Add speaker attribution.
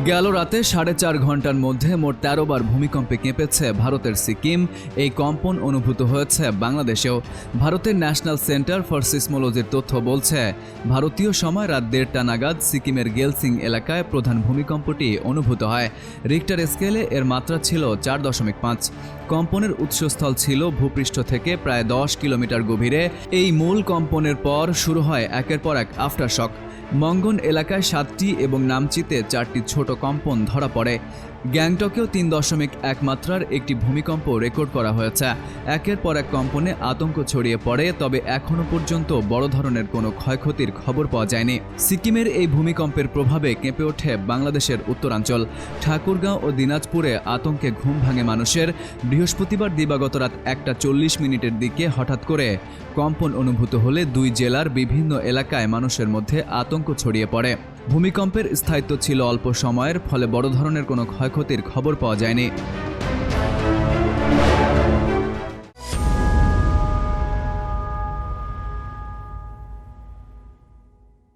Speaker 1: গেল রাতে 4.5 ঘন্টার মধ্যে মোট 13 বার ভূমিকম্পে কেঁপেছে ভারতের সিকিম। এই কম্পন অনুভূত হয়েছে বাংলাদেশেও। ভারতের ন্যাশনাল সেন্টার ফর সিসমোলজির তথ্য বলছে, ভারতীয় সময় রাত 1:30 নাগাদ সিকিমের গেলসিং এলাকায় প্রধান ভূমিকম্পটি অনুভূত হয়। রিক্টার স্কেলে এর মাত্রা ছিল 4.5। কম্পনের উৎসস্থল ছিল ভূপৃষ্ঠ থেকে প্রায় 10 কিলোমিটার গভীরে। এই মূল কম্পনের পর শুরু হয় একের পর এক আফটারশক। মঙ্গন এলাকায় 7টি এবং নামচিতে 4টি ছোট কম্পন ধরা পড়ে। গ্যাংটকেও 3.1 মাত্রার একটি ভূমিকম্প রেকর্ড করা হয়েছে। একের পর এক কম্পনে আতঙ্ক ছড়িয়ে পড়ে, তবে এখনও পর্যন্ত বড় ধরনের কোনো ক্ষয়ক্ষতির খবর পাওয়া যায়নি। সিকিমের এই ভূমিকম্পের প্রভাবে কেঁপে ওঠে বাংলাদেশের উত্তরাঞ্চল। ঠাকুরগাঁও ও দিনাজপুরে আতঙ্কে ঘুম ভাঙে মানুষের। বৃহস্পতিবার দিবাগত রাত 1:40 দিকে হঠাৎ করে কম্পন অনুভূত হলে দুই জেলার বিভিন্ন এলাকায় মানুষের মধ্যে আতঙ্ক ছড়িয়ে পড়ে। ভূমিকম্পের স্থায়িত্ব ছিল অল্প সময়ের, ফলে বড় ধরনের কোনো ক্ষয়ক্ষতির খবর পাওয়া যায়নি।